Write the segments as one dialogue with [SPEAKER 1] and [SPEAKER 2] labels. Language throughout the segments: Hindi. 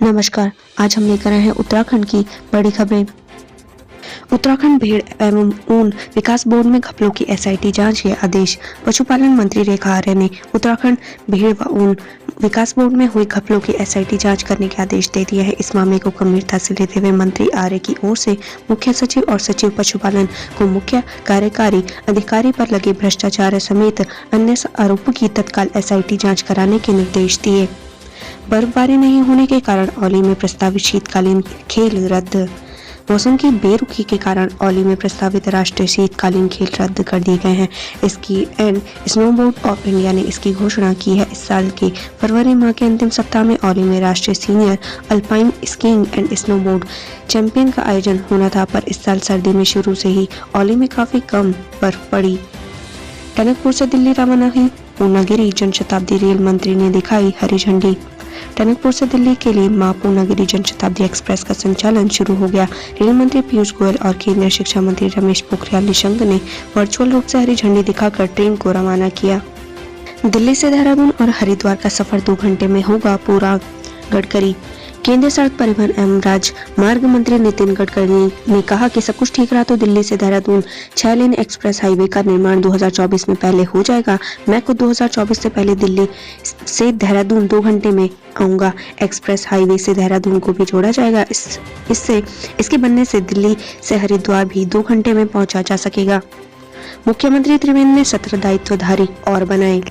[SPEAKER 1] नमस्कार, आज हम लेकर आए हैं उत्तराखंड की बड़ी खबरें। उत्तराखंड भेड़ एवं ऊन विकास बोर्ड में घपलों की एसआईटी जांच के आदेश। पशुपालन मंत्री रेखा आर्य ने उत्तराखंड भेड़ व ऊन विकास बोर्ड में हुई घपलों की एसआईटी जांच करने के आदेश दे दिए हैं। इस मामले को गंभीरता से लेते हुए मंत्री आर्य की ओर से मुख्य सचिव और सचिव पशुपालन को मुख्य कार्यकारी अधिकारी पर लगे भ्रष्टाचार समेत अन्य आरोपों की तत्काल एसआईटी जाँच कराने के निर्देश दिए। बर्फबारी नहीं होने के कारण औली में प्रस्तावित शीतकालीन खेल रद्द। मौसम की बेरुखी के कारण औली में प्रस्तावित राष्ट्रीय शीतकालीन खेल रद्द कर दिए गए हैं। Ski and snowboard of India ने इसकी घोषणा की है। इस साल के फरवरी माह के अंतिम सप्ताह में औली में राष्ट्रीय senior alpine skiing and snowboard champion का आयोजन होना था, पर इस साल सर्दी में शुरू से ही औली में काफी कम बर्फ पड़ी। टनकपुर से दिल्ली रवाना हुई पूर्णागिरि जनशताब्दी रेल मंत्री ने दिखाई हरी झंडी। टनकपुर से दिल्ली के लिए मां पूर्णागिरि जनशताब्दी एक्सप्रेस का संचालन शुरू हो गया। रेल मंत्री पीयूष गोयल और केंद्रीय शिक्षा मंत्री रमेश पोखरियाल निशंक ने वर्चुअल रूप से हरी झंडी दिखाकर ट्रेन को रवाना किया। दिल्ली से देहरादून और हरिद्वार का सफर 2 घंटे में होगा पूरा। गडकरी। केंद्रीय सड़क परिवहन एवं राजमार्ग मंत्री नितिन गडकरी ने कहा कि सब कुछ ठीक रहा तो दिल्ली से देहरादून 6 लेन एक्सप्रेस हाईवे का निर्माण 2024 में पहले हो जाएगा। मैं खुद 2024 से पहले दिल्ली से देहरादून 2 घंटे में आऊंगा। एक्सप्रेस हाईवे से देहरादून को भी जोड़ा जाएगा। इसके बनने से दिल्ली से हरिद्वार भी 2 घंटे में पहुंचा जा सकेगा। मुख्यमंत्री त्रिवेंद्र ने 17 दायित्वधारी और बनाए।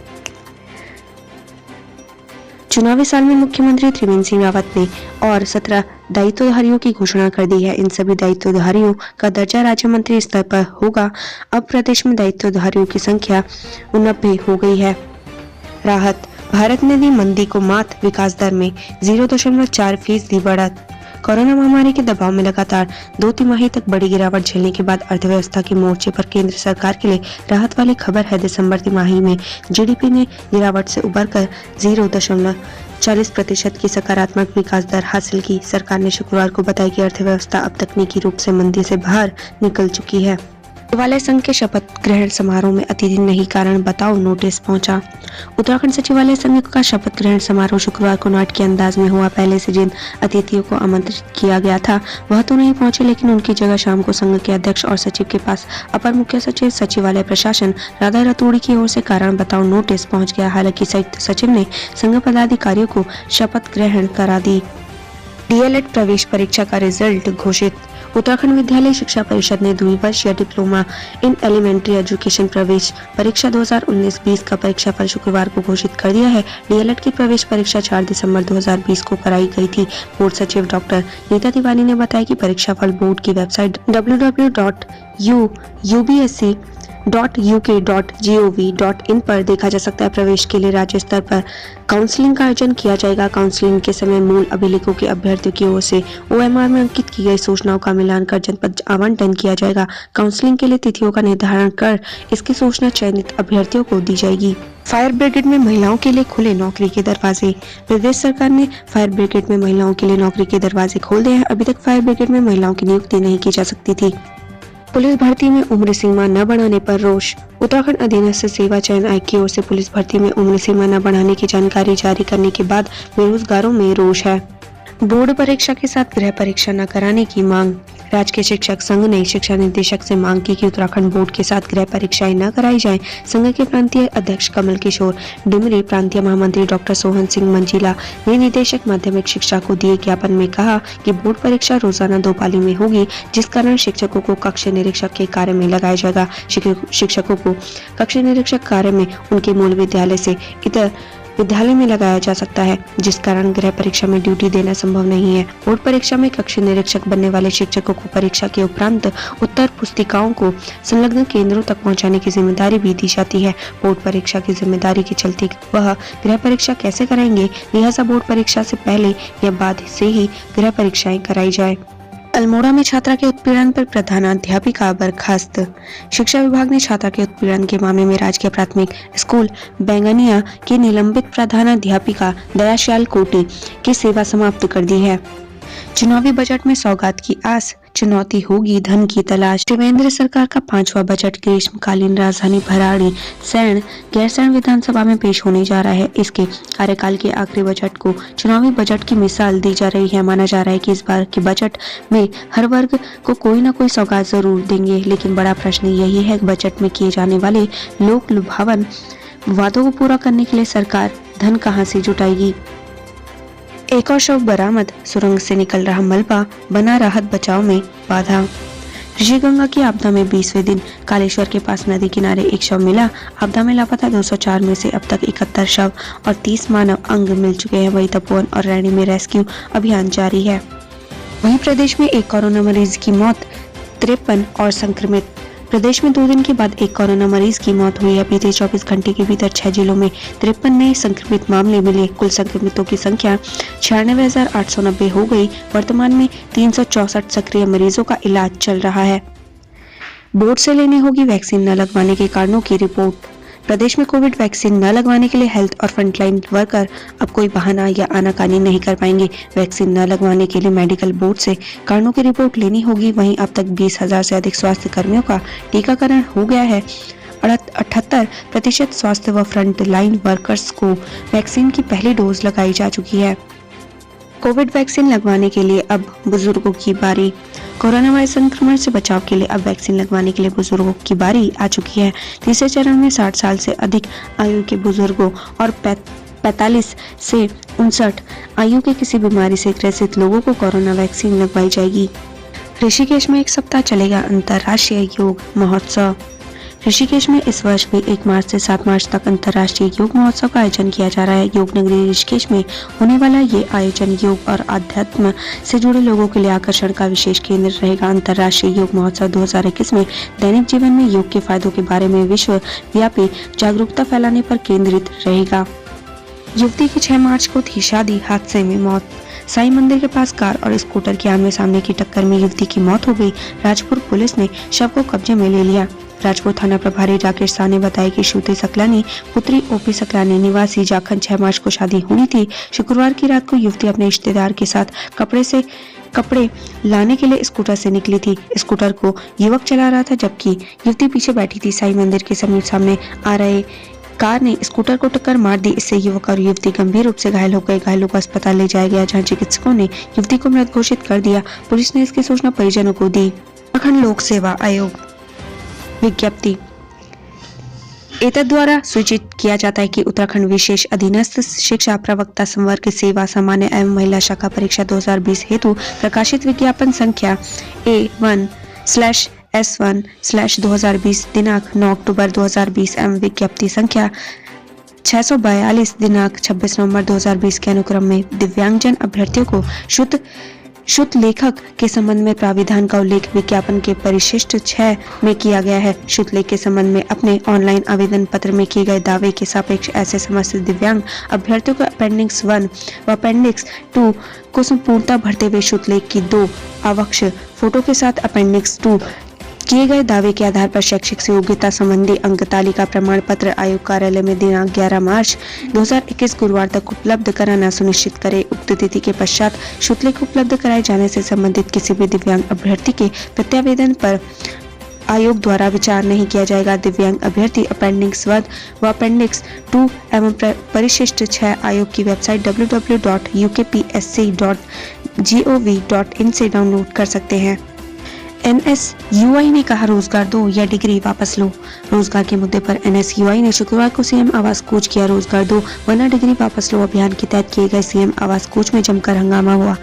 [SPEAKER 1] चुनावी साल में मुख्यमंत्री त्रिवेंद्र सिंह रावत ने और 17 दायित्वधारियों की घोषणा कर दी है। इन सभी दायित्वधारियों का दर्जा राज्य मंत्री स्तर पर होगा। अब प्रदेश में दायित्वधारियों की संख्या 89 हो गई है। राहत। भारत ने दी मंदी को मात, विकास दर में 0.4% बढ़त। कोरोना महामारी के दबाव में लगातार 2 तिमाही तक बड़ी गिरावट झेलने के बाद अर्थव्यवस्था के मोर्चे पर केंद्र सरकार के लिए राहत वाली खबर है। दिसंबर तिमाही में जीडीपी ने गिरावट से उबरकर 0.40% की सकारात्मक विकास दर हासिल की। सरकार ने शुक्रवार को बताया कि अर्थव्यवस्था अब तकनीकी रूप से मंदी से बाहर निकल चुकी है। सचिवालय संघ के शपथ ग्रहण समारोह में अतिथि नहीं कारण बताओ नोटिस पहुंचा। उत्तराखंड सचिवालय संघ का शपथ ग्रहण समारोह शुक्रवार को नाटकीय अंदाज में हुआ। पहले से जिन अतिथियों को आमंत्रित किया गया था वह तो नहीं पहुंचे, लेकिन उनकी जगह शाम को संघ के अध्यक्ष और सचिव के पास अपर मुख्य सचिव सचिवालय प्रशासन राधा रतूड़ी की ओर से कारण बताओ नोटिस पहुँच गया। हालांकि संयुक्त सचिव ने संघ पदाधिकारियों को शपथ ग्रहण करा दी। डीएलएड प्रवेश परीक्षा का रिजल्ट घोषित। उत्तराखंड विद्यालय शिक्षा परिषद ने द्विवर्षीय डिप्लोमा इन एलिमेंट्री एजुकेशन प्रवेश परीक्षा 2019-20 का परीक्षाफल शुक्रवार को घोषित कर दिया है। डीएलएड की प्रवेश परीक्षा 4 दिसंबर 2020 को कराई गई थी। बोर्ड सचिव डॉक्टर नीता तिवारी ने बताया कि परीक्षाफल बोर्ड की वेबसाइट www.ubsc.uk.gov.in पर देखा जा सकता है। प्रवेश के लिए राज्य स्तर पर काउंसलिंग का आयोजन किया जाएगा। काउंसलिंग के समय मूल अभिलेखों के अभ्यर्थियों की ओर से ओएमआर में अंकित की गई सूचनाओं का मिलान कर जनपद आवंटन किया जाएगा। काउंसलिंग के लिए तिथियों का निर्धारण कर इसकी सूचना चयनित अभ्यर्थियों को दी जाएगी। फायर ब्रिगेड में महिलाओं के लिए खुले नौकरी के दरवाजे। प्रदेश सरकार ने फायर ब्रिगेड में महिलाओं के लिए नौकरी के दरवाजे खोल दिए हैं। अभी तक फायर ब्रिगेड में महिलाओं की नियुक्ति नहीं की जा सकती थी। पुलिस भर्ती में उम्र सीमा न बढ़ाने पर रोष। उत्तराखंड अधीनस्थ सेवा चयन आयोग की ओर से पुलिस भर्ती में उम्र सीमा न बढ़ाने की जानकारी जारी करने के बाद बेरोजगारों में रोष है। बोर्ड परीक्षा के साथ गृह परीक्षा न कराने की मांग। राज्य शिक्षक संघ ने शिक्षा निदेशक से मांग की कि उत्तराखंड बोर्ड के साथ गृह परीक्षाएं न कराई जाएं। संघ के प्रांतीय अध्यक्ष कमल किशोर डिमरी, प्रांतीय महामंत्री डॉक्टर सोहन सिंह मंजीला ने निदेशक माध्यमिक शिक्षा को दिए ज्ञापन में कहा कि बोर्ड परीक्षा रोजाना 2 पाली में होगी, जिस कारण शिक्षकों को कक्ष निरीक्षक के कार्य में लगाया जाएगा। शिक्षकों को कक्ष निरीक्षक कार्य में उनके मूल विद्यालय से इतर विद्यालय में लगाया जा सकता है, जिस कारण गृह परीक्षा में ड्यूटी देना संभव नहीं है। बोर्ड परीक्षा में कक्ष निरीक्षक बनने वाले शिक्षकों को परीक्षा के उपरांत उत्तर पुस्तिकाओं को संलग्न केंद्रों तक पहुंचाने की जिम्मेदारी भी दी जाती है। बोर्ड परीक्षा की जिम्मेदारी के चलते वह गृह परीक्षा कैसे कराएंगे, लिहाजा बोर्ड परीक्षा से पहले या बाद से ही गृह परीक्षाएं कराई जाए। अल्मोड़ा में छात्रा के उत्पीड़न पर प्रधानाध्यापिका बर्खास्त। शिक्षा विभाग ने छात्रा के उत्पीड़न के मामले में राजकीय प्राथमिक स्कूल बैंगनिया की निलंबित प्रधानाध्यापिका दयाश्याल कोटी की सेवा समाप्त कर दी है। चुनावी बजट में सौगात की आस, चुनौती होगी धन की तलाश। देवेंद्र सरकार का 5वां बजट ग्रीष्मकालीन राजधानी भराड़ी गैरसैंण विधानसभा में पेश होने जा रहा है। इसके कार्यकाल के आखिरी बजट को चुनावी बजट की मिसाल दी जा रही है। माना जा रहा है कि इस बार के बजट में हर वर्ग को कोई न कोई सौगात जरूर देंगे, लेकिन बड़ा प्रश्न यही है बजट में किए जाने वाले लोक लुभावन वादों को पूरा करने के लिए सरकार धन कहां से जुटाएगी। एक और शव बरामद, सुरंग से निकल रहा मलबा बना राहत बचाव में बाधा। ऋषिगंगा की आपदा में 20वें दिन कालेश्वर के पास नदी किनारे एक शव मिला। आपदा में लापता 204 में से अब तक 71 शव और 30 मानव अंग मिल चुके हैं। वहीं तपोवन और रैणी में रेस्क्यू अभियान जारी है। वहीं प्रदेश में एक कोरोना मरीज की मौत, 53 और संक्रमित। प्रदेश में 2 दिन के बाद एक कोरोना मरीज की मौत हुई है। बीते 24 घंटे के भीतर 6 जिलों में 53 नए संक्रमित मामले मिले। कुल संक्रमितों की संख्या 96,890 हो गई। वर्तमान में 364 सक्रिय मरीजों का इलाज चल रहा है। बोर्ड से लेनी होगी वैक्सीन न लगवाने के कारणों की रिपोर्ट। प्रदेश में कोविड वैक्सीन न लगवाने के लिए हेल्थ और फ्रंटलाइन वर्कर अब कोई बहाना या आनाकानी नहीं कर पाएंगे। वैक्सीन न लगवाने के लिए मेडिकल बोर्ड से कारणों की रिपोर्ट लेनी होगी। वहीं अब तक 20,000 से अधिक स्वास्थ्य कर्मियों का टीकाकरण हो गया है। 78% स्वास्थ्य व फ्रंट लाइन वर्कर्स को वैक्सीन की पहली डोज लगाई जा चुकी है। कोविड वैक्सीन लगवाने के लिए अब बुजुर्गों की बारी। कोरोना वायरस संक्रमण से बचाव के लिए अब वैक्सीन लगवाने के लिए बुजुर्गों की बारी आ चुकी है। तीसरे चरण में 60 साल से अधिक आयु के बुजुर्गों और 45 से 59 आयु के किसी बीमारी से ग्रसित लोगों को कोरोना वैक्सीन लगवाई जाएगी। ऋषिकेश में 1 सप्ताह चलेगा अंतर्राष्ट्रीय योग महोत्सव। ऋषिकेश में इस वर्ष भी 1 मार्च से 7 मार्च तक अंतर्राष्ट्रीय योग महोत्सव का आयोजन किया जा रहा है। योग नगरी ऋषिकेश में होने वाला ये आयोजन योग और आध्यात्म से जुड़े लोगों के लिए आकर्षण का विशेष केंद्र रहेगा। अंतर्राष्ट्रीय योग महोत्सव 2021 में दैनिक जीवन में योग के फायदों के बारे में विश्वव्यापी जागरूकता फैलाने पर केंद्रित रहेगा। युवती की 6 मार्च को थी शादी, हादसे में मौत। साईं मंदिर के पास कार और स्कूटर की आमने सामने की टक्कर में युवती की मौत हो गई। राजपुर पुलिस ने शव को कब्जे में ले लिया। राजपुर थाना प्रभारी राकेश शाह ने बताया कि श्रुति सकलानी पुत्री ओपी सकलानी निवासी जाखन 6 मार्च को शादी होनी थी। शुक्रवार की रात को युवती अपने रिश्तेदार के साथ कपड़े लाने के लिए स्कूटर से निकली थी। स्कूटर को युवक चला रहा था जबकि युवती पीछे बैठी थी। साईं मंदिर के समीप सामने आ रहे कार ने स्कूटर को टक्कर मार दी। इससे युवक और युवती गंभीर रूप से घायल हो गए। घायलों को अस्पताल ले जाया गया, जहां चिकित्सकों ने युवती को मृत घोषित कर दिया। पुलिस ने इसकी सूचना परिजनों को दी। उत्तराखंड लोक सेवा आयोग विज्ञप्ति एतद द्वारा सूचित किया जाता है कि उत्तराखंड विशेष अधीनस्थ शिक्षा प्रवक्ता संवर्ग सेवा सामान्य एवं महिला शाखा परीक्षा 2020 हेतु प्रकाशित विज्ञापन संख्या A1/S1/2020 दिनांक 9 अक्टूबर 2020 एवं विज्ञप्ति संख्या 642 दिनांक 26 नवंबर 2020 के अनुक्रम में दिव्यांगजन अभ्यर्थियों को शुद्ध लेखक के संबंध में प्राविधान का उल्लेख विज्ञापन के परिशिष्ट 6 में किया गया है। शुद्ध लेख के संबंध में अपने ऑनलाइन आवेदन पत्र में किए गए दावे के सापेक्ष ऐसे समस्त दिव्यांग अभ्यर्थियों को अपेंडिक्स 1 व अपेंडिक्स 2 को संपूर्णता भरते हुए शुद्ध लेख की 2 आवश्यक फोटो के साथ अपेंडिक्स 2 किए गए दावे के आधार पर शैक्षिक योग्यता संबंधी अंक तालिका प्रमाण पत्र आयोग कार्यालय में दिनांक 11 मार्च 2021 गुरुवार तक उपलब्ध कराना सुनिश्चित करे। उक्त तिथि के पश्चात शुल्क लेख उपलब्ध कराए जाने से संबंधित किसी भी दिव्यांग अभ्यर्थी के प्रत्यावेदन पर आयोग द्वारा विचार नहीं किया जाएगा। दिव्यांग अभ्यर्थी अपेंडिक्स 1 व अपेंडिक्स 2 एवं परिशिष्ट 6 आयोग की वेबसाइट www.ukpsc.gov.in से डाउनलोड कर सकते हैं। NSUI ने कहा रोजगार दो या डिग्री वापस लो। रोजगार के मुद्दे पर NSUI ने शुक्रवार को सीएम आवास कूच किया। रोजगार दो वरना डिग्री वापस लो अभियान के तहत किए गए सीएम आवास कूच में जमकर हंगामा हुआ।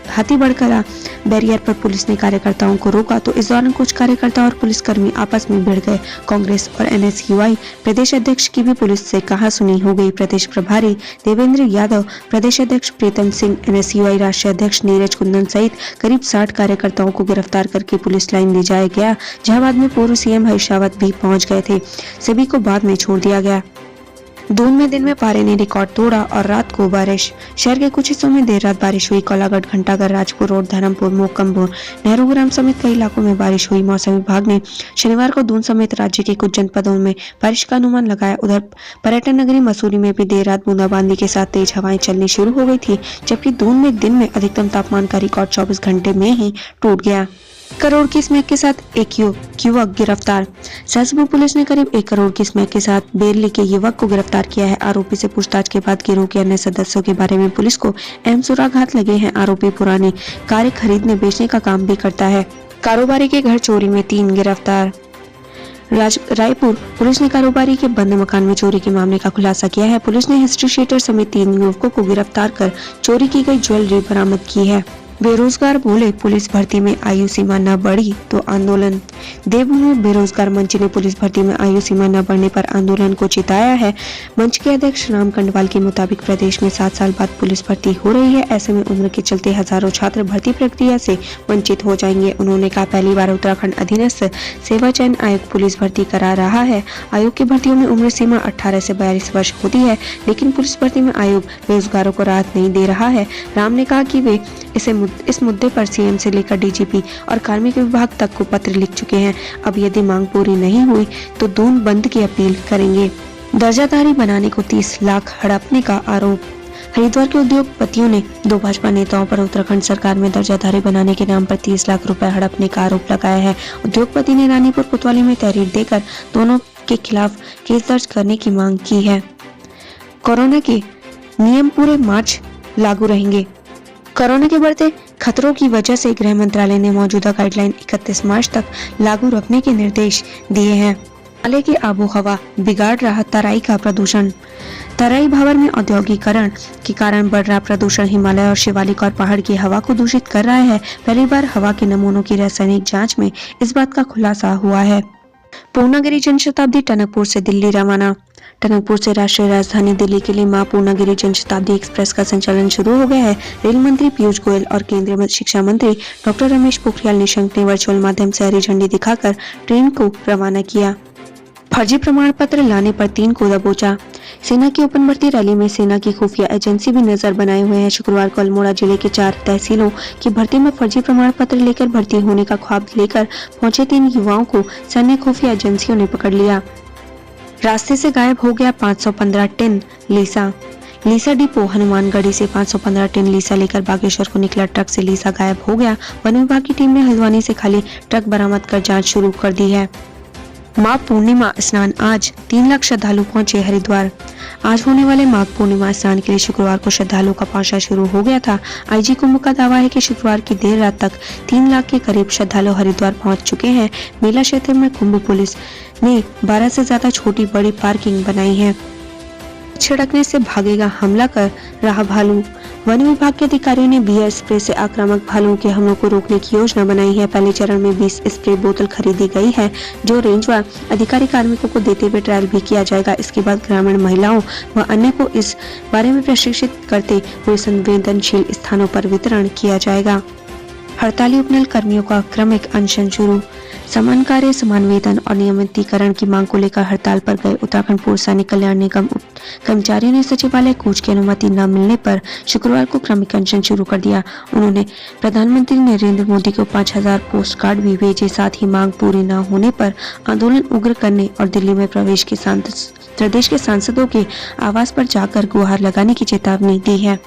[SPEAKER 1] हाथीबड़कला बैरियर पर पुलिस ने कार्यकर्ताओं को रोका तो इस दौरान कुछ कार्यकर्ता और पुलिसकर्मी आपस में भिड़ गए। कांग्रेस और NSUI प्रदेश अध्यक्ष की भी पुलिस से कहासुनी हो गई। प्रदेश प्रभारी देवेंद्र यादव, प्रदेश अध्यक्ष प्रीतम सिंह, NSUI राष्ट्रीय अध्यक्ष नीरज कुंदन सहित करीब 60 कार्यकर्ताओं को गिरफ्तार करके पुलिस लाइन ले जाया गया, जहां बाद में पूर्व सीएम हरीश रावत भी पहुंच गए थे। सभी को बाद में छोड़ दिया गया। दून में दिन में पारे ने रिकॉर्ड तोड़ा और रात को बारिश। शहर के कुछ हिस्सों में देर रात बारिश हुई। कोलागढ़, घंटाघर, राजपुर रोड, धर्मपुर, मोकमपुर, नेहरू ग्राम समेत कई इलाकों में बारिश हुई। मौसम विभाग ने शनिवार को दून समेत राज्य के कुछ जनपदों में बारिश का अनुमान लगाया। उधर पर्यटन नगरी मसूरी में भी देर रात बूंदाबांदी के साथ तेज हवाएं चलनी शुरू हो गई थी, जबकि दून में दिन में अधिकतम तापमान का रिकॉर्ड 24 घंटे में ही टूट गया। करोड़ की स्मैक के साथ एक युवक गिरफ्तार। सहसपुर पुलिस ने करीब 1 करोड़ की स्मैक के साथ बेरली के युवक को गिरफ्तार किया है। आरोपी से पूछताछ के बाद गिरोह के अन्य सदस्यों के बारे में पुलिस को अहम सुराग हाथ लगे हैं। आरोपी पुरानी कारें खरीदने बेचने का काम भी करता है। कारोबारी के घर चोरी में 3 गिरफ्तार। रायपुर पुलिस ने कारोबारी के बंद मकान में चोरी के मामले का खुलासा किया है। पुलिस ने हिस्ट्री शीटर समेत 3 युवकों को गिरफ्तार कर चोरी की गई ज्वेलरी बरामद की है। बेरोजगार बोले पुलिस भर्ती में आयु सीमा न बढ़ी तो आंदोलन। देवभूमि बेरोजगार मंच ने पुलिस भर्ती में आयु सीमा न बढ़ने पर आंदोलन को चिताया है। मंच के अध्यक्ष राम कंडवाल के मुताबिक प्रदेश में 7 साल बाद पुलिस भर्ती हो रही है। ऐसे में उम्र के चलते हजारों छात्र भर्ती प्रक्रिया से वंचित हो जाएंगे। उन्होंने कहा, पहली बार उत्तराखंड अधीनस्थ सेवा चयन आयोग पुलिस भर्ती करा रहा है। आयोग की भर्तियों में उम्र सीमा 18 से 42 वर्ष होती है, लेकिन पुलिस भर्ती में आयोग बेरोजगारों को राहत नहीं दे रहा है। राम ने कहा कि वे इस मुद्दे पर सीएम से लेकर डीजीपी और कार्मिक विभाग तक को पत्र लिख चुके हैं। अब यदि मांग पूरी नहीं हुई तो दून बंद की अपील करेंगे। दर्जाधारी बनाने को 30 लाख हड़पने का आरोप। हरिद्वार के उद्योगपतियों ने 2 भाजपा नेताओं पर उत्तराखंड सरकार में दर्जाधारी बनाने के नाम पर 30 लाख रुपए हड़पने का आरोप लगाया है। उद्योगपति ने रानीपुर कोतवाली में तहरीर देकर दोनों के खिलाफ केस दर्ज करने की मांग की है। कोरोना के नियम पूरे मार्च लागू रहेंगे। कोरोना के बढ़ते खतरों की वजह से गृह मंत्रालय ने मौजूदा गाइडलाइन 31 मार्च तक लागू रखने के निर्देश दिए हैं। हिमालय की आबो हवा बिगाड़ रहा तराई का प्रदूषण। तराई भावर में औद्योगिकरण के कारण बढ़ रहा प्रदूषण हिमालय और शिवालिक और पहाड़ की हवा को दूषित कर रहा है। पहली बार हवा के नमूनों की रासायनिक जांच में इस बात का खुलासा हुआ है। पूर्णागिरी जनशताब्दी टनकपुर से दिल्ली रवाना। टनकपुर से राष्ट्रीय राजधानी दिल्ली के लिए मां पूर्णागिरी जनशताब्दी एक्सप्रेस का संचालन शुरू हो गया है। रेल मंत्री पीयूष गोयल और केंद्रीय शिक्षा मंत्री डॉक्टर रमेश पोखरियाल निशंक ने वर्चुअल माध्यम से हरी झंडी दिखाकर ट्रेन को रवाना किया। फर्जी प्रमाण पत्र लाने पर 3 को दबोचा। सेना की ओपन भर्ती रैली में सेना की खुफिया एजेंसी भी नजर बनाए हुए हैं। शुक्रवार को अल्मोड़ा जिले के 4 तहसीलों की भर्ती में फर्जी प्रमाण पत्र लेकर भर्ती होने का ख्वाब लेकर पहुंचे 3 युवाओं को सैन्य खुफिया एजेंसियों ने पकड़ लिया। रास्ते से गायब हो गया 515 टन लीसा डिपो। हनुमानगढ़ी से 515 टन लीसा लेकर बागेश्वर को निकला ट्रक से लीसा गायब हो गया। वन विभाग की टीम ने हल्द्वानी से खाली ट्रक बरामद कर जांच शुरू कर दी है। माघ पूर्णिमा स्नान आज 3 लाख श्रद्धालु पहुंचे हरिद्वार। आज होने वाले माघ पूर्णिमा स्नान के लिए शुक्रवार को श्रद्धालुओं का पहुंचना शुरू हो गया था। आईजी कुंभ का दावा है कि शुक्रवार की देर रात तक 3 लाख के करीब श्रद्धालु हरिद्वार पहुंच चुके हैं। मेला क्षेत्र में कुंभ पुलिस ने 12 से ज्यादा छोटी बड़ी पार्किंग बनाई है। छिड़कने से भागेगा हमला कर रहा भालू। वन विभाग के अधिकारियों ने बियर स्प्रे से आक्रामक भालुओं के हमलों को रोकने की योजना बनाई है। पहले चरण में 20 स्प्रे बोतल खरीदी गई है, जो रेंजवार अधिकारी कार्मिकों को देते हुए ट्रायल भी किया जाएगा। इसके बाद ग्रामीण महिलाओं व अन्य को इस बारे में प्रशिक्षित करते हुए संवेदनशील स्थानों पर वितरण किया जाएगा। हड़ताली उपनल कर्मियों का क्रमिक अनशन शुरू। समान कार्य, समान वेतन और नियमितीकरण की मांग को लेकर हड़ताल पर गए उत्तराखंड पूर्व सैनिक कल्याण निगम कर्मचारियों ने सचिवालय कूच की अनुमति न मिलने पर शुक्रवार को क्रमिक अनशन शुरू कर दिया। उन्होंने प्रधानमंत्री नरेंद्र मोदी को 5000 पोस्ट कार्ड भी भेजे। साथ ही मांग पूरी न होने पर आंदोलन उग्र करने और दिल्ली में प्रदेश के सांसदों के आवास पर जाकर गुहार लगाने की चेतावनी दी है।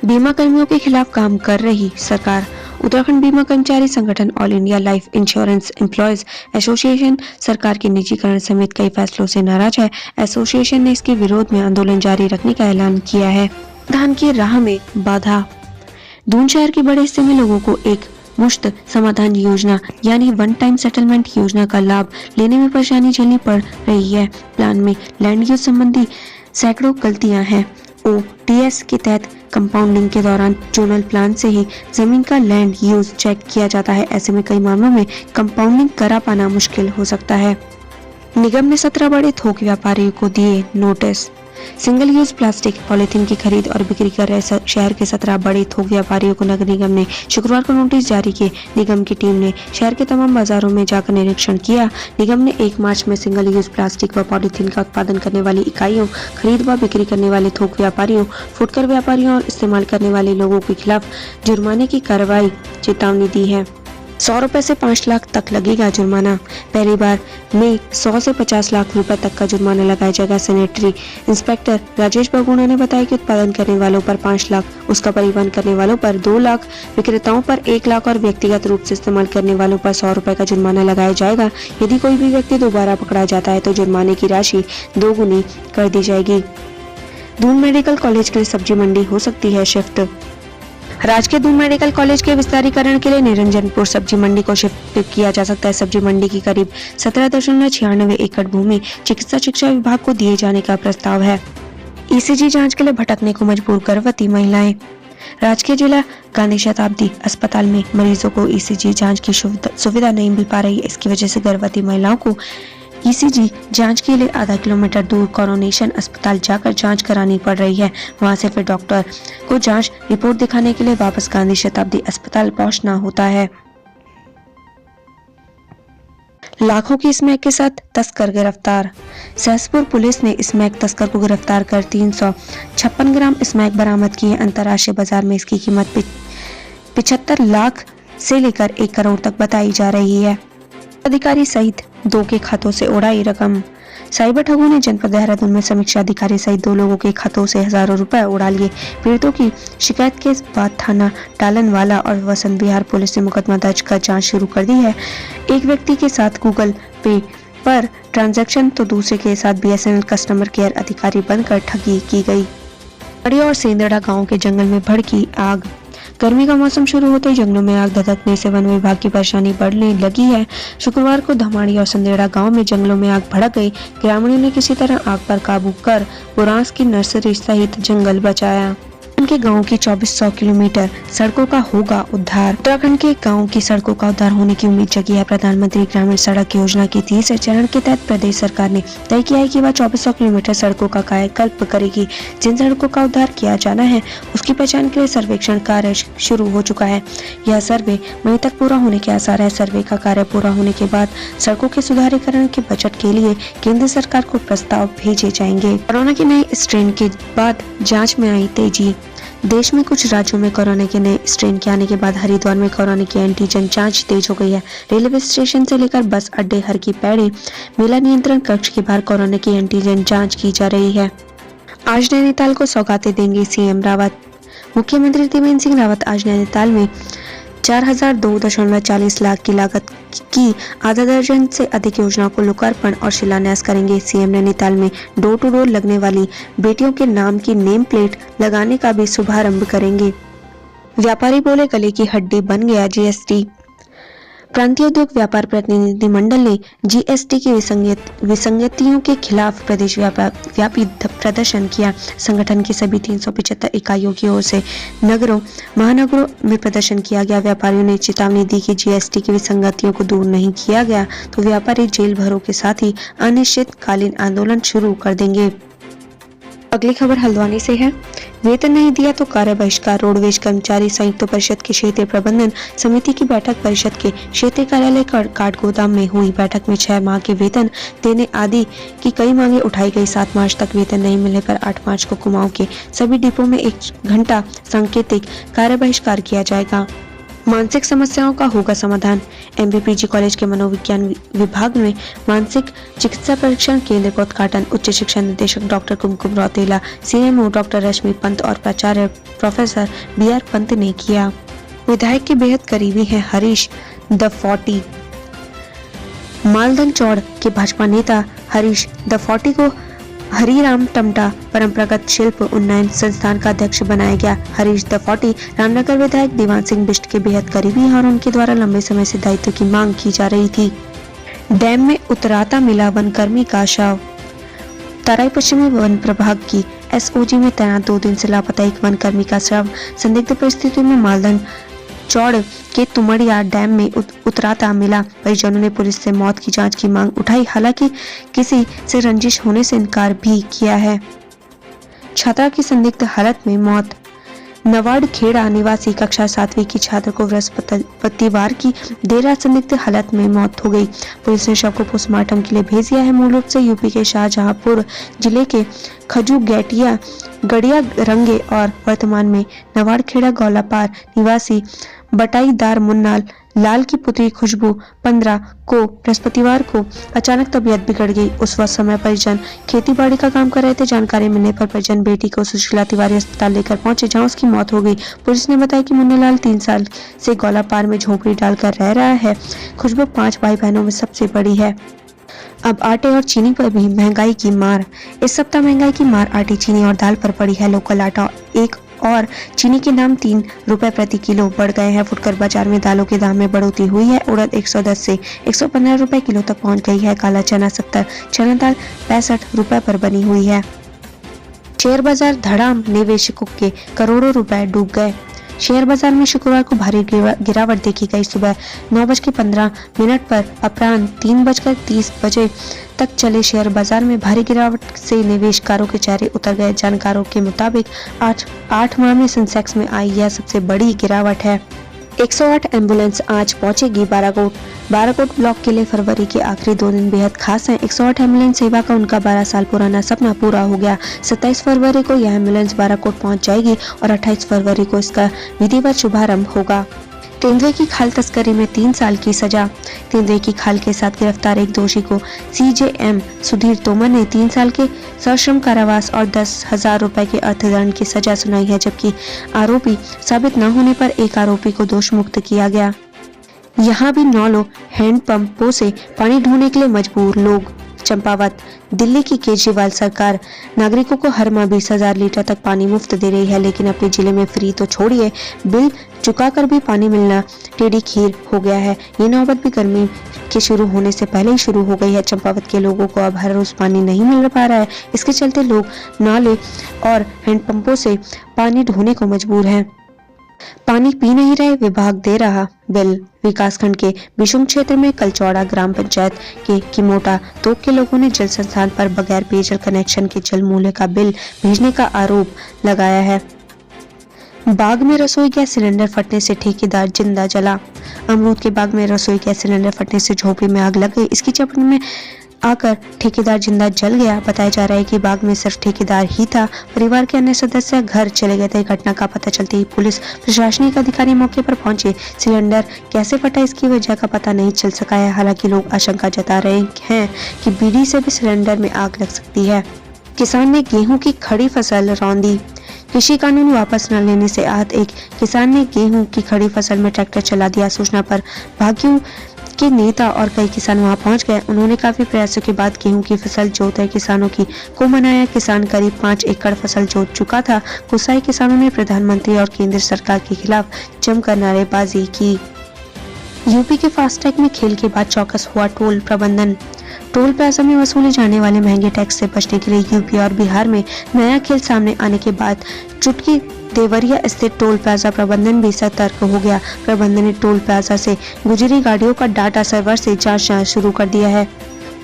[SPEAKER 1] बीमा कर्मियों के खिलाफ काम कर रही सरकार। उत्तराखंड बीमा कर्मचारी संगठन all India life insurance employees association सरकार के निजीकरण समेत कई फैसलों से नाराज है। एसोसिएशन ने इसके विरोध में आंदोलन जारी रखने का ऐलान किया है। धान की राह में बाधा। दून शहर के बड़े हिस्से में लोगों को एक मुश्त समाधान योजना यानी वन टाइम सेटलमेंट योजना का लाभ लेने में परेशानी झेलनी पड़ रही है। प्लान में लैंड यूज संबंधी सैकड़ों गलतियां हैं। OTS के तहत कंपाउंडिंग के दौरान जोनल प्लान से ही जमीन का लैंड यूज चेक किया जाता है। ऐसे में कई मामलों में कंपाउंडिंग करा पाना मुश्किल हो सकता है। निगम ने 17 बड़े थोक व्यापारियों को दिए notice. Single use plastic polythene की खरीद और बिक्री कर रहे शहर के 17 बड़े थोक व्यापारियों को नगर निगम ने शुक्रवार को नोटिस जारी किए। निगम की टीम ने शहर के तमाम बाजारों में जाकर निरीक्षण किया। निगम ने 1 मार्च में सिंगल यूज प्लास्टिक व पॉलीथीन का उत्पादन करने वाली इकाइयों, खरीद व बिक्री करने वाले थोक व्यापारियों, फुटकर व्यापारियों और इस्तेमाल करने वाले लोगों के खिलाफ जुर्माने की कार्रवाई चेतावनी दी है। 100 रुपए से 5 लाख तक लगेगा जुर्माना। पहली बार में 100 से 50 लाख रुपए तक का जुर्माना लगाया जाएगा। सैनिटरी इंस्पेक्टर राजेश बगुणा ने बताया कि उत्पादन करने वालों पर 5 लाख, उसका परिवहन करने वालों पर 2 लाख, विक्रेताओं पर 1 लाख और व्यक्तिगत रूप से इस्तेमाल करने वालों पर 100 रुपए का जुर्माना लगाया जाएगा। यदि कोई भी व्यक्ति दोबारा पकड़ा जाता है तो जुर्माने की राशि 2 गुनी कर दी जाएगी। दून मेडिकल कॉलेज के लिए सब्जी मंडी हो सकती है शिफ्ट। राजकीय दून मेडिकल कॉलेज के विस्तारीकरण के लिए निरंजनपुर सब्जी मंडी को शिफ्ट किया जा सकता है। सब्जी मंडी की करीब 17.96 एकड़ भूमि चिकित्सा शिक्षा विभाग को दिए जाने का प्रस्ताव है। ईसीजी जांच के लिए भटकने को मजबूर गर्भवती महिलाएं। राजकीय जिला गांधी शताब्दी अस्पताल में मरीजों को ईसीजी जांच की सुविधा नहीं मिल पा रही है। इसकी वजह से गर्भवती महिलाओं को ईसीजी जांच के लिए आधा किलोमीटर दूर कोरोनेशन अस्पताल जाकर जांच करानी पड़ रही है। वहां से फिर डॉक्टर को जांच रिपोर्ट दिखाने के लिए वापस गांधी शताब्दी अस्पताल पहुंचना होता है। लाखों की स्मैक के साथ तस्कर गिरफ्तार। सहसपुर पुलिस ने स्मैक तस्कर को गिरफ्तार कर 356 ग्राम स्मैक बरामद की है। अंतर्राष्ट्रीय बाजार में इसकी कीमत 75 लाख से लेकर 1 करोड़ तक बताई जा रही है। अधिकारी सहित 2 के खातों से उड़ाई रकम। साइबर ठगों ने जनपद देहरादून में समीक्षा अधिकारी सहित 2 लोगों के खातों से हजारों रुपए उड़ा लिए। पीड़ितों की शिकायत के बाद थाना टालनवाला और वसंत विहार पुलिस ने मुकदमा दर्ज कर जांच शुरू कर दी है। एक व्यक्ति के साथ गूगल पे पर ट्रांजैक्शन तो दूसरे के साथ बीएसएनएल कस्टमर केयर अधिकारी बनकर ठगी की गई। बड़ी और सेंदड़ा गाँव के जंगल में भड़की आग। गर्मी का मौसम शुरू होते ही जंगलों में आग धधकने से वन विभाग की परेशानी बढ़ने लगी है। शुक्रवार को धमाड़ी और संदेड़ा गांव में जंगलों में आग भड़क गई। ग्रामीणों ने किसी तरह आग पर काबू कर बुरांस की नर्सरी सहित जंगल बचाया। उनके गांव की 2400 किलोमीटर सड़कों का होगा उद्धार। उत्तराखंड के गांव की सड़कों का उद्धार होने की उम्मीद जगी है। प्रधानमंत्री ग्रामीण सड़क योजना के 30 चरण के तहत प्रदेश सरकार ने तय किया है कि वह 2400 किलोमीटर सड़कों का कायाकल्प करेगी। जिन सड़कों का उद्धार किया जाना है उसकी पहचान के लिए सर्वेक्षण कार्य शुरू हो चुका है। यह सर्वे मई तक पूरा होने के आसार है। सर्वे का कार्य पूरा होने के बाद सड़कों के सुधारीकरण के बजट के लिए केंद्र सरकार को प्रस्ताव भेजे जाएंगे। कोरोना के नए स्ट्रेन के बाद जाँच में आई तेजी। देश में कुछ राज्यों में कोरोना के नए स्ट्रेन के आने के बाद हरिद्वार में कोरोना की एंटीजन जांच तेज हो गई है। रेलवे स्टेशन से लेकर बस अड्डे, हर की पैड़ी, मेला नियंत्रण कक्ष के बाहर कोरोना की एंटीजन जांच की जा रही है। आज नैनीताल को सौगातें देंगे सीएम रावत। मुख्यमंत्री त्रिवेंद्र सिंह रावत आज नैनीताल में 4002.40 लाख की लागत की आधा दर्जन से अधिक योजनाओं को लोकार्पण और शिलान्यास करेंगे। सीएम नैनीताल में डोर टू डोर लगने वाली बेटियों के नाम की नेम प्लेट लगाने का भी शुभारंभ करेंगे। व्यापारी बोले गले की हड्डी बन गया जीएसटी। प्रांतीय उद्योग व्यापार प्रतिनिधि मंडल ने जीएसटी की विसंगतियों के खिलाफ प्रदेश व्यापी प्रदर्शन किया। संगठन की सभी 375 इकाइयों की ओर से नगरों महानगरों में प्रदर्शन किया गया। व्यापारियों ने चेतावनी दी कि जीएसटी की विसंगतियों को दूर नहीं किया गया तो व्यापारी जेल भरों के साथ ही अनिश्चितकालीन आंदोलन शुरू कर देंगे। अगली खबर हल्द्वानी से है। वेतन नहीं दिया तो कार्य बहिष्कार। रोडवेज कर्मचारी संयुक्त परिषद की क्षेत्रीय प्रबंधन समिति की बैठक परिषद के क्षेत्रीय कार्यालय काठगोदाम में हुई। बैठक में 6 माह के वेतन देने आदि की कई मांगे उठाई गई। 7 मार्च तक वेतन नहीं मिलने पर 8 मार्च को कुमाऊं के सभी डिपो में 1 घंटा सांकेतिक कार्य बहिष्कार किया जाएगा। मानसिक समस्याओं का होगा समाधान। एमबीपीजी कॉलेज के मनोविज्ञान विभाग में मानसिक चिकित्सा परीक्षण केंद्र का उद्घाटन उच्च शिक्षा निदेशक डॉक्टर कुमकुम रौतेला, सीएमओ डॉक्टर रश्मि पंत और प्राचार्य प्रोफेसर बीआर पंत ने किया। विधायक के बेहद करीबी हैं हरीश द 40। मालदन चौड़ के भाजपा नेता हरीश द 40 को हरिराम टमटा परंपरागत शिल्प उन्नयन संस्थान का अध्यक्ष बनाया गया। हरीश द 40 रामनगर विधायक दीवान सिंह बिष्ट के बेहद करीबी हैं और उनके द्वारा लंबे समय से दायित्व की मांग की जा रही थी। डैम में उतराता मिला वनकर्मी का शव। तराई पश्चिमी वन प्रभाग की एसओजी में तैनात 2 दिन से लापता एक वनकर्मी का शव संदिग्ध परिस्थितियों में मालदन चौड़ के तुमड़िया डैम में उतराता मिला। परिजनों ने पुलिस से मौत की जांच की मांग उठाई, हालांकि किसी से रंजिश होने से इनकार भी किया है। छात्रा की संदिग्ध हालत में मौत। नवाड़खेड़ा निवासी कक्षा 7वीं की छात्र को बृहस्पतिवार की देर रात संदिग्ध हालत में मौत हो गई। पुलिस ने शव को पोस्टमार्टम के लिए भेज दिया है। मूल रूप से यूपी के शाहजहांपुर जिले के खजूगैटिया गड़िया रंगे और वर्तमान में नवाड़खेड़ा गौलापार निवासी बटाईदार मुन्ना लाल की पुत्री खुशबू 15 को बृहस्पतिवार को अचानक तबीयत बिगड़ गई। उस वक्त समय परिजन खेती बाड़ी का काम कर रहे थे। जानकारी मिलने पर परिजन बेटी को सुशीला तिवारी अस्पताल लेकर पहुंचे, जहां उसकी मौत हो गई। पुलिस ने बताया कि मुन्ना लाल 3 साल से गौलापार में झोपड़ी डालकर रह रहा है। खुशबू 5 भाई बहनों में सबसे बड़ी है। अब आटे और चीनी पर भी महंगाई की मार। इस सप्ताह महंगाई की मार आटे, चीनी और दाल पर पड़ी है। लोकल आटा एक और चीनी के दाम 3 रुपए प्रति किलो बढ़ गए हैं। फुटकर बाजार में दालों के दाम में बढ़ोतरी हुई है। उड़द 110 से 115 रुपए किलो तक पहुंच गई है। काला चना 70, चना दाल 65 रुपए पर बनी हुई है। शेयर बाजार धड़ाम, निवेशकों के करोड़ों रुपए डूब गए। शेयर बाजार में शुक्रवार को भारी गिरावट देखी गई। सुबह 9:15 पर अपराह्न 3:30 बजे तक चले शेयर बाजार में भारी गिरावट से निवेशकारों के चेहरे उतर गए। जानकारों के मुताबिक 8 माह में सेंसेक्स में आई यह सबसे बड़ी गिरावट है। 108 एम्बुलेंस आज पहुंचेगी बाराकोट ब्लॉक के लिए फरवरी के आखिरी 2 दिन बेहद खास हैं। 108 एम्बुलेंस सेवा का उनका 12 साल पुराना सपना पूरा हो गया। 27 फरवरी को यह एम्बुलेंस बाराकोट पहुंच जाएगी और 28 फरवरी को इसका विधिवत शुभारंभ होगा। तेंदुए की खाल तस्करी में 3 साल की सजा। तेंदुए की खाल के साथ गिरफ्तार एक दोषी को सीजेएम सुधीर तोमर ने 3 साल के सश्रम कारावास और 10,000 रुपए के अर्थदंड की सजा सुनाई है, जबकि आरोपी साबित न होने पर एक आरोपी को दोष मुक्त किया गया। यहाँ भी 9 लोग हैंडपंपों से पानी ढोने के लिए मजबूर। लोग चंपावत। दिल्ली की केजरीवाल सरकार नागरिकों को हर माह 20,000 लीटर तक पानी मुफ्त दे रही है, लेकिन अपने जिले में फ्री तो छोड़िए, बिल चुकाकर भी पानी मिलना टेढ़ी खीर हो गया है। ये नौबत भी गर्मी के शुरू होने से पहले ही शुरू हो गई है। चंपावत के लोगों को अब हर रोज पानी नहीं मिल पा रहा है। इसके चलते लोग नाले और हैंडपंपों से पानी ढोने को मजबूर हैं। पानी पी नहीं रहे, विभाग दे रहा बिल। विकासखंड के बिशुम क्षेत्र में कलचौड़ा ग्राम पंचायत के किमोटा तोक के लोगों ने जल संस्थान पर बगैर पेयजल कनेक्शन के जल मूल्य का बिल भेजने का आरोप लगाया है। बाग में रसोई गैस सिलेंडर फटने से ठेकेदार जिंदा जला। अमरूद के बाग में रसोई गैस सिलेंडर फटने से झोपड़ी में आग लग गई। इसकी चपेट में आकर ठेकेदार जिंदा जल गया। बताया जा रहा है कि बाग में सिर्फ ठेकेदार ही था, परिवार के अन्य सदस्य घर चले गए थे। घटना का पता चलते ही पुलिस प्रशासनिक अधिकारी मौके पर पहुंचे। सिलेंडर कैसे फटा इसकी वजह का पता नहीं चल सका है। हालांकि लोग आशंका जता रहे हैं कि बीड़ी से भी सिलेंडर में आग लग सकती है। किसान ने गेहूं की खड़ी फसल रौंदी। कृषि कानून वापस न लेने से आहत एक किसान ने गेहूं की खड़ी फसल में ट्रैक्टर चला दिया। सूचना पर भाग्यों के नेता और कई किसान वहां पहुंच गए। उन्होंने काफी प्रयासों के बाद गेहूं की फसल जोत किसानों को मनाया। किसान करीब 5 एकड़ फसल जोत चुका था। गुस्साए किसानों ने प्रधानमंत्री और केंद्र सरकार के खिलाफ जमकर नारेबाजी की। यूपी के फास्टैग में खेल के बाद चौकस हुआ टोल प्रबंधन। टोल प्लाजा में वसूले जाने वाले महंगे टैक्स से बचने के लिए यूपी और बिहार में नया खेल सामने आने के बाद चुटकी देवरिया स्थित टोल प्लाजा प्रबंधन भी सतर्क हो गया। प्रबंधन ने टोल प्लाजा से गुजरी गाड़ियों का डाटा सर्वर से जांच शुरू कर दिया है।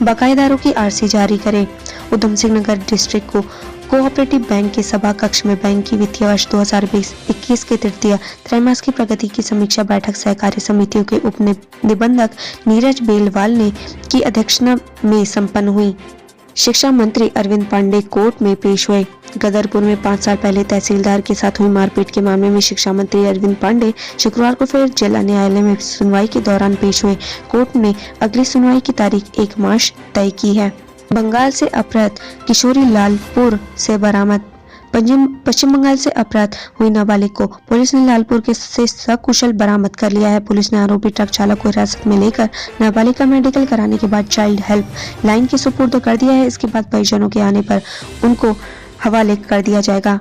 [SPEAKER 1] बकायेदारों की आरसी जारी करे। उधम सिंह नगर डिस्ट्रिक्ट को कोऑपरेटिव बैंक के सभा कक्ष में बैंक की वित्तीय वर्ष 2020-21 के तृतीय त्रैमास की प्रगति की समीक्षा बैठक सहकारी समितियों के उप निबंधक नीरज बेलवाल ने की अध्यक्षता में संपन्न हुई। शिक्षा मंत्री अरविंद पांडे कोर्ट में पेश हुए। गदरपुर में 5 साल पहले तहसीलदार के साथ हुई मारपीट के मामले में शिक्षा मंत्री अरविंद पांडे शुक्रवार को फिर जिला न्यायालय में सुनवाई के दौरान पेश हुए। कोर्ट ने अगली सुनवाई की तारीख 1 मार्च तय की है। बंगाल से अपहृत किशोरी लालपुर से बरामद। पश्चिम बंगाल से अपहृत हुई नाबालिग को पुलिस ने लालपुर से सकुशल बरामद कर लिया है। पुलिस ने आरोपी ट्रक चालक को हिरासत में लेकर नाबालिग का मेडिकल कराने के बाद चाइल्ड हेल्प लाइन की सुपुर्द कर दिया है। इसके बाद परिजनों के आने पर उनको हवाले कर दिया जाएगा।